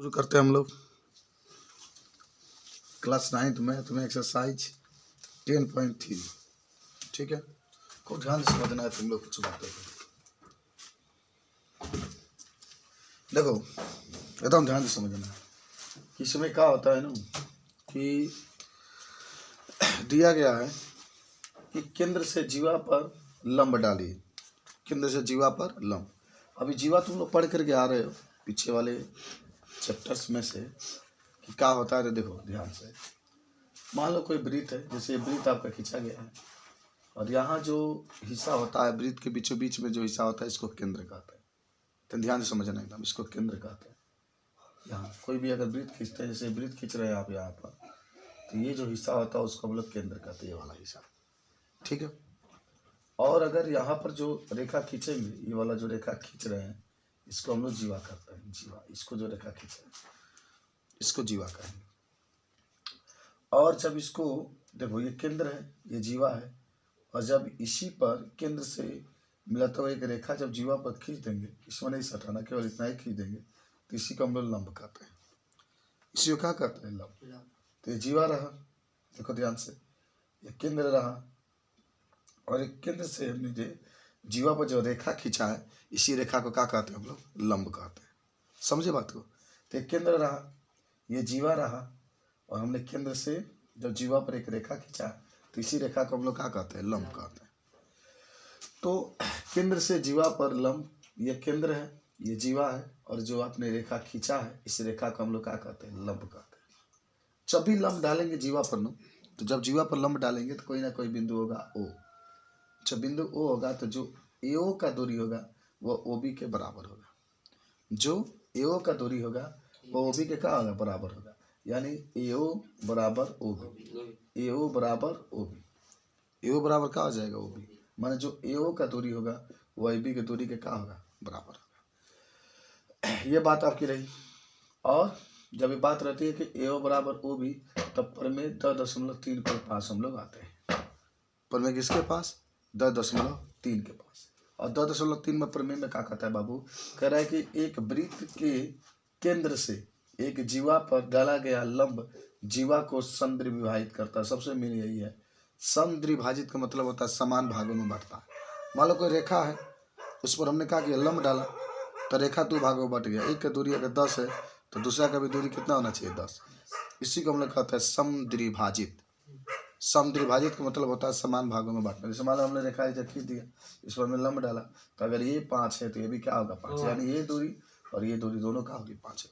शुरू करते हैं हम लोग क्लास 9th में तुम्हें एक्सरसाइज 10.3। ठीक है, खूब ध्यान से समझना है तुम लोग कुछ बातों को। देखो एकदम ध्यान से समझना है कि इसमें क्या होता है ना कि दिया गया है कि केंद्र से जीवा पर लंब डालिए, केंद्र से जीवा पर लंब। अभी जीवा तुम लोग पढ़ करके आ रहे हो पीछे वाले चैप्टर्स में से कि क्या होता है। तो देखो ध्यान से, मान लो कोई वृत्त है, जैसे वृत्त आपका खींचा गया है और यहाँ जो हिस्सा होता है वृत्त के बीचों बीच में जो हिस्सा होता है इसको केंद्र कहते हैं। तो ध्यान से समझना एकदम, इसको केंद्र कहते हैं। यहाँ कोई भी अगर वृत्त खींचते हैं, जैसे वृत्त खींच रहे हैं आप यहाँ पर, तो ये जो हिस्सा होता है उसको हम लोग केंद्र कहते हैं, ये वाला हिस्सा। ठीक है, और अगर यहाँ पर जो रेखा खींचेंगे, ये वाला जो रेखा खींच रहे हैं इसको हम लोग जीवा कहते हैं। जीवा, इसको जो रेखा खींच रहे हैं इसको जीवा कहेंगे। और जब इसको देखो, ये केंद्र है, ये जीवा है, और जब इसी पर केंद्र से मिलाता हुआ एक रेखा जब जीवा पर खींच देंगे, इसमें नहीं सटाना, केवल इतना ही खींच देंगे, तो इसी को हम लोग लंब कहते हैं। इसी को क्या कहते हैं? लंब। तो ये जीवा रहा, देखो ध्यान से, ये केंद्र रहा, और एक केंद्र से हमने जो जीवा पर जो रेखा खींचा है इसी रेखा को क्या कहते हैं? हम लोग लंब कहते हैं। समझे बात को? तो एक केंद्र रहा, ये जीवा रहा, और हमने केंद्र से जब जीवा पर एक रेखा खींचा तो इसी रेखा को हम लोग क्या कहते हैं? लंब कहते हैं। तो केंद्र से जीवा पर लंब, ये केंद्र है, ये जीवा है, और जो आपने रेखा खींचा है इस रेखा को हम लोग क्या कहते हैं? लंब कहते हैं। जब भी लंब डालेंगे जीवा पर न, तो जब जीवा पर लंब डालेंगे तो कोई ना कोई बिंदु होगा ओ। जब बिंदु ओ होगा तो जो एओ का दूरी होगा वो ओबी के बराबर होगा। जो एओ का दूरी होगा वो ओबी के क्या होगा? बराबर होगा। यानी एओ बराबर ओबी, एओ बराबर ओबी, एओ बराबर क्या हो जाएगा? ओबी। माने जो एओ का दूरी होगा वो एबी के दूरी के क्या होगा? बराबर होगा। ये बात आपकी रही। और जब ये बात रहती है कि एओ बराबर ओबी, तब प्रमेय 10.3 के पास हम लोग आते हैं। प्रमेय किसके पास? 10.3 के पास। और 10.3 में प्रमेय में क्या कहता है बाबू? कह रहा है कि एक वृत्त के केंद्र से एक जीवा पर डाला गया लंब जीवा को समद्विभाजित करता है। सबसे मेन यही है, समद्विभाजित का मतलब होता है समान भागों में बांटता है। मान लो कोई रेखा है, उस पर हमने कहा कि लंब डाला तो रेखा 2 भागों में बट गया। एक का दूरी अगर 10 है तो दूसरा का भी दूरी कितना होना चाहिए? 10। इसी को हम लोग कहते हैं समद्विभाजित। समद्विभाजित का मतलब होता है समान भागों में बांटना। जैसे मान लो हमने रेखा जब खींच दिया, इस पर हमने लंब डाला, तो अगर ये 5 है तो ये भी क्या होगा? 5। यानी ये दूरी और ये दूरी दोनों क्या होगी? 5 है।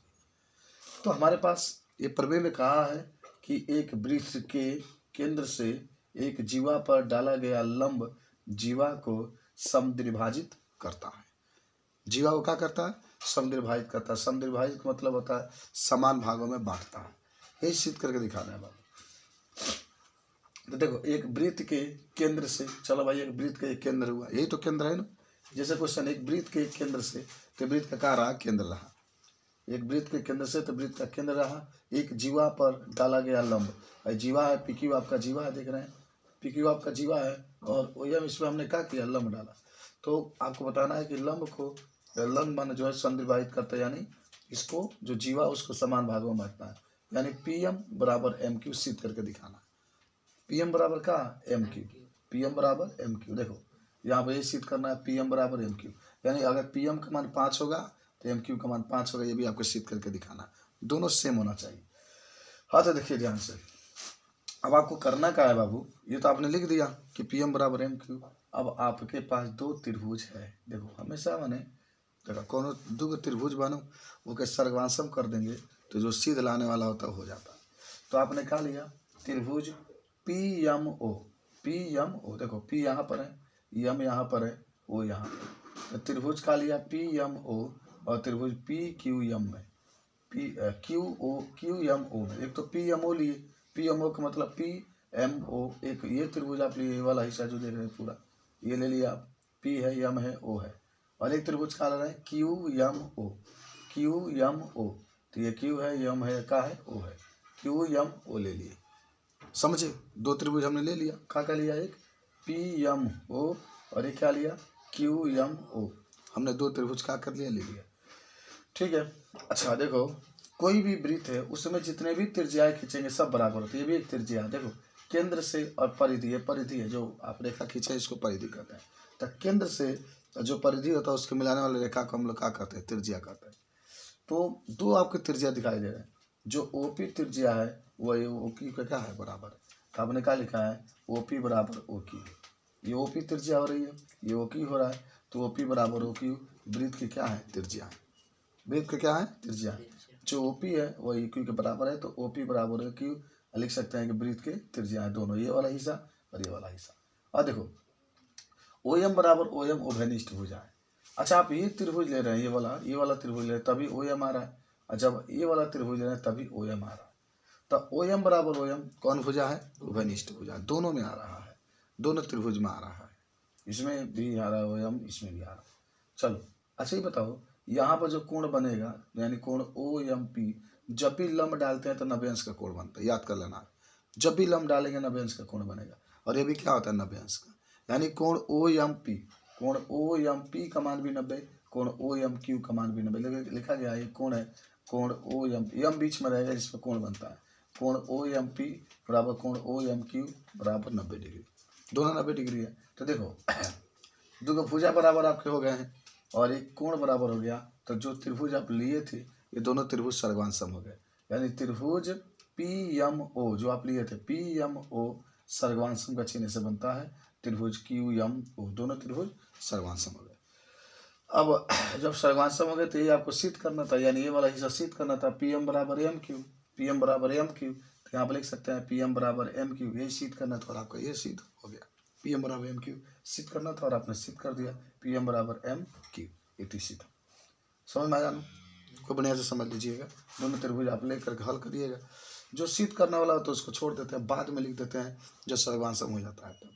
तो हमारे पास ये प्रमेय में कहा है कि एक वृत्त के केंद्र से एक जीवा पर डाला गया लंब जीवा को समद्विभाजित करता है। जीवा को क्या करता है? समद्विभाजित करता है। समद्विभाजित का मतलब होता है समान भागों में बांटता है। यही सिद्ध करके दिखाना है बाबू। तो देखो, एक वृत्त के केंद्र से, चलो भाई एक वृत्त का एक केंद्र हुआ, यही तो केंद्र है ना। जैसे क्वेश्चन, एक वृत्त के केंद्र से, तो वृत्त का क्या रहा? केंद्र रहा। एक वृत्त के केंद्र से तो वृत्त का केंद्र रहा, एक जीवा पर डाला गया लंब, जीवा है, पीक्यू आपका जीवा है, देख रहे हैं, पीक्यू आपका जीवा है, और ओएम इसमें हमने क्या किया? लंब डाला। तो आपको बताना है कि लंब को, लंब मान जो है समद्विभाजित करता है, यानी इसको जो जीवा उसको समान भागों में बांटना है। यानी पीएम बराबर एम क्यू सिद्ध करके दिखाना। पीएम बराबर क्या? M Q. पीएम बराबर एम क्यू। देखो यहाँ पर ये सिद्ध करना है, पीएम बराबर एम क्यू। यानी अगर पीएम का मान 5 होगा तो एम क्यू का मान 5 होगा। ये भी आपको सिद्ध करके दिखाना, दोनों सेम होना चाहिए। हाँ, तो देखिए ध्यान से, अब आपको करना क्या है बाबू? ये तो आपने लिख दिया कि पीएम बराबर एम क्यू। अब आपके पास 2 त्रिभुज है। देखो हमेशा माने, देखो कोनो 2 त्रिभुज बनो, वो के सर्वांशम कर देंगे तो जो सीध लाने वाला होता है हो जाता। तो आपने क्या लिया? त्रिभुज P M O. P M O, देखो पी यहाँ पर है, एम यहाँ पर है, ओ यहाँ पर। तो त्रिभुज का लिया पी एम ओ, और त्रिभुज पी क्यू एम में, पी क्यू एम ओ में। एक तो पी एम ओ लिए, पी एम ओ का मतलब पी एम ओ। एक ये त्रिभुज आप लिए, ये वाला हिस्सा जो देख रहे हैं पूरा ये ले लिया आप, पी है, एम है, ओ है। और एक त्रिभुज का ले रहे हैं Q M O, Q M O. तो ये क्यू है, एम है, का है, ओ है, क्यू एम ओ ले लिए। समझे? 2 त्रिभुज हमने ले लिया। क्या लिया? एक पी एम ओ, और एक क्या लिया? Q M O. हमने 2 त्रिभुज का कर लिया, ले लिया। ठीक है। अच्छा देखो, कोई भी वृत्त है उसमें जितने भी त्रिज्याएं खींचेंगे सब बराबर होती है। ये भी एक त्रिज्या है, देखो केंद्र से और परिधि, ये परिधि है जो आप रेखा खींचे इसको परिधि कहते हैं। तो केंद्र से जो परिधि होता है उसके मिलाने वाले रेखा को हम लोग क्या कहते हैं, त्रिज्या कहते हैं। तो दो आपके त्रिज्या दिखाई दे रहे हैं, जो ओपी त्रिज्या है वही ओकी का क्या है बराबर है। तो आपने क्या लिखा है, ओपी बराबर ओकी, ये ओपी त्रिज्या हो रही है, ये ओकी हो रहा है, तो ओपी बराबर ओकी वृत्त की क्या है, त्रिज्या है। वृत्त का क्या है, त्रिज्या है। जो ओपी है वही क्यू के बराबर है, तो ओपी बराबर क्यू लिख सकते हैं कि वृत्त के त्रिज्या है दोनों, ये वाला हिस्सा और ये वाला हिस्सा। और देखो ओ एम बराबर ओ एम उभयनिष्ठ त्रिभुज है। अच्छा आप ये त्रिभुज ले रहे हैं, ये वाला त्रिभुज ले रहे हैं तभी ओ एम आ रहा है, और जब ये वाला त्रिभुज ले रहे हैं तभी ओ एम आ रहा है। तो ओ एम बराबर ओ एम कौन भुजा है, उभयनिष्ठ भुजा, दोनों में आ रहा है, दोनों त्रिभुज में आ रहा है, इसमें भी आ रहा है ओ एम, इसमें भी आ रहा है। चलो अच्छा ही बताओ, यहाँ पर जो कोण बनेगा यानी कोण ओ एम पी, जब भी लंब डालते हैं तो 90 अंश का कोण बनता है, याद कर लेना। जब भी लंब डालेंगे 90 अंश का कोण बनेगा, और ये भी क्या होता है 90 अंश का, यानी कोण ओ एम पी, कोण ओ एम पी का मान भी 90, कोण ओ एम क्यू का मान भी 90 लिखा गया है। ये कोण है, कोण ओ एम बीच में रहेगा जिसमें कोण बनता है, कोण ओ एम पी बराबर कोण ओ एम क्यू बराबर 90 डिग्री, दोनों 90 डिग्री है। तो देखो दो भुजा बराबर आपके हो गए हैं और एक कोण बराबर हो गया, तो जो त्रिभुज आप लिए थे ये दोनों त्रिभुज सर्वांसम हो गए, यानी त्रिभुज पी एम ओ जो आप लिए थे, पी एम ओ सर्वांसम का चिन्ह से बनता है त्रिभुज क्यू एम ओ, दोनों त्रिभुज सर्वांसम हो गए। अब जब सर्वांसम हो गए तो ये आपको सिद्ध करना था, यानी ये वाला हिस्सा सिद्ध करना था, पी एम बराबर एम क्यू, पी एम बराबर एम क्यू, तो यहाँ पर लिख सकते हैं पी एम बराबर एम क्यू, ये सिद्ध करना था और आपका ये सिद्ध हो गया। पी एम बराबर एम क्यू सिद्ध करना था और आपने सिद्ध कर दिया, पी एम बराबर एम क्यू, इति सिद्ध। समझ में आया ना, को बढ़िया से समझ लीजिएगा, दोनों त्रिभुज आप लेकर हल करिएगा। जो सिद्ध करने वाला होता है उसको छोड़ देते हैं, बाद में लिख देते हैं जो सर्वांसम हो जाता है।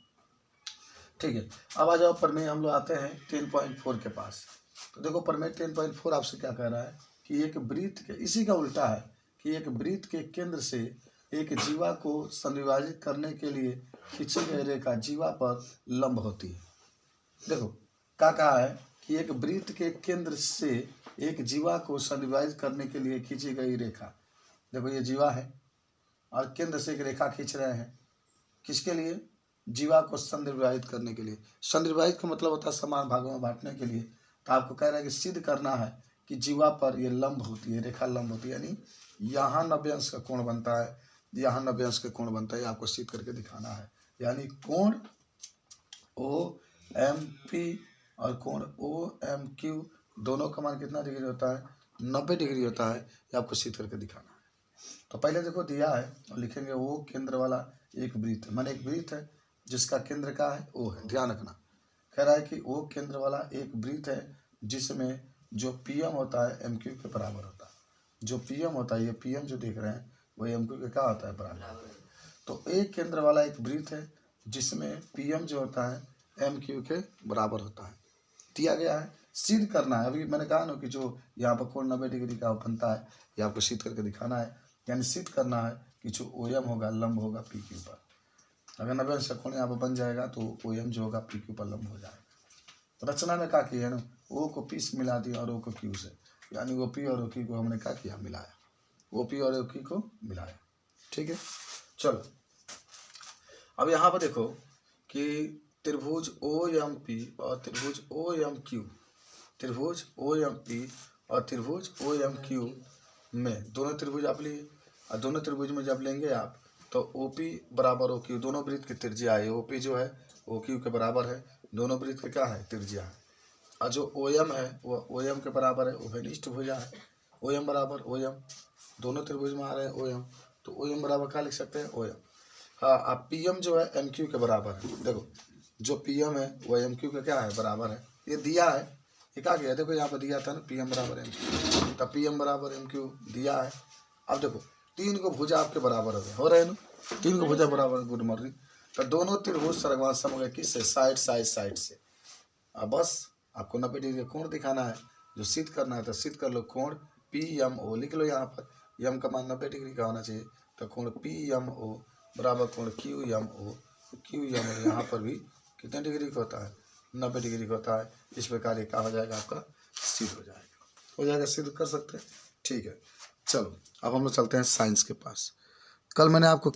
ठीक है, अब आ जाओ प्रमेय, हम लोग आते हैं 10.4 के पास। तो देखो प्रमेय 10.4 आपसे क्या कह रहा है कि एक वृत्त के, इसी का उल्टा है कि एक वृत्त के केंद्र से एक जीवा को संविभाजित करने के लिए खींची गई रेखा जीवा पर लंब होती है। देखो क्या कहा है कि एक वृत्त के केंद्र से एक जीवा को संविभाजित करने के लिए खींची गई रेखा, देखो ये जीवा है और केंद्र से एक रेखा खींच रहे हैं, किसके लिए, जीवा को संविभाजित करने के लिए। संविभाजित का मतलब होता है समान भागों में बांटने के लिए। तो आपको कह रहा है कि सिद्ध करना है कि जीवा पर ये लंब होती है, रेखा लंब होती है, यानी यहाँ 90 अंश का कोण बनता है, यहाँ 90 अंश का कोण बनता है, आपको सिद्ध करके दिखाना है। यानी कोण ओ एम पी और कोण ओ एम क्यू दोनों का मान कितना डिग्री होता है, 90 डिग्री होता है, ये आपको सिद्ध करके दिखाना है। तो पहले देखो दिया है और लिखेंगे वो केंद्र वाला एक वृत्त, माने एक वृत्त है जिसका केंद्र का है ओ है, ध्यान रखना। कह रहा है कि वो केंद्र वाला एक वृत्त है जिसमें जो पीएम होता है एम क्यू के बराबर होता है, जो पीएम होता है, ये पीएम जो देख रहे हैं वो एम क्यू के क्या होता है, बराबर। तो एक केंद्र वाला एक वृत्त है जिसमें पीएम जो होता है एम क्यू के बराबर होता है, दिया गया है। सिद्ध करना है, अभी मैंने कहा ना कि जो यहाँ पर कोण 90 डिग्री का बनता है ये आपको सिद्ध करके दिखाना है, यानी सिद्ध करना है कि जो ओ एम होगा लंब होगा पी क्यू पर। अगर 90 अंश का कोण यहाँ पर बन जाएगा तो ओ एम जो होगा पी क्यू पर लंब हो जाएगा। रचना में क्या किया है ना, ओ को पी से मिला दिया और ओ को क्यू से, यानी ओ पी और ओ क्यू को हमने क्या किया, मिलाया, ओ पी और ओ क्यू को मिलाया। ठीक है, चलो अब यहाँ पर देखो कि त्रिभुज ओ एम पी और त्रिभुज ओ एम क्यू, त्रिभुज ओ एम पी और त्रिभुज ओ एम क्यू में दोनों त्रिभुज आप लिए, और दोनों त्रिभुज में जब लेंगे आप तो ओ पी बराबर ओ क्यू, दोनों वृत्त की त्रिज्या है, ओ पी जो है ओ क्यू के बराबर है, दोनों वृत्त के क्या है, त्रिज्या है। और जो ओ एम है वो ओ एम के बराबर है, उभयनिष्ठ भुजा है, ओ एम बराबर ओ एम, दोनों त्रिभुज में आ रहे हैं ओ एम, तो ओ एम बराबर क्या लिख सकते हैं, ओ एम। हाँ अब पी एम जो है एम क्यू के बराबर है, देखो जो पी एम है वो एम क्यू के क्या है, बराबर है, ये दिया है, ये क्या गया, देखो यहाँ पर दिया था ना पी एम बराबर एम क्यू, तब पी एम बराबर एम क्यू दिया है। अब देखो तीन को भुजा आपके बराबर हो गए, हो रहे हैं ना, तीन को भुजा बराबर, गुड मॉर्निंग। तो दोनों त्रिभुज सर्वांसम हो गए, किससे, साइड साइड साइड से। अब बस आपको 90 डिग्री का कोण दिखाना है, जो सिद्ध करना है तो सिद्ध कर लो, कोण पी एम ओ लिख लो, यहाँ पर एम का मान 90 डिग्री का होना चाहिए, तो कोण पी एम ओ बराबर कोण Q M O, Q M O यहाँ पर भी कितने डिग्री का होता है, 90 डिग्री का होता है। इस प्रकार ये क्या हो जाएगा, आपका सिद्ध हो जाएगा, सिद्ध कर सकते हैं। ठीक है, चलो अब हम लोग चलते हैं साइंस के पास। कल मैंने आपको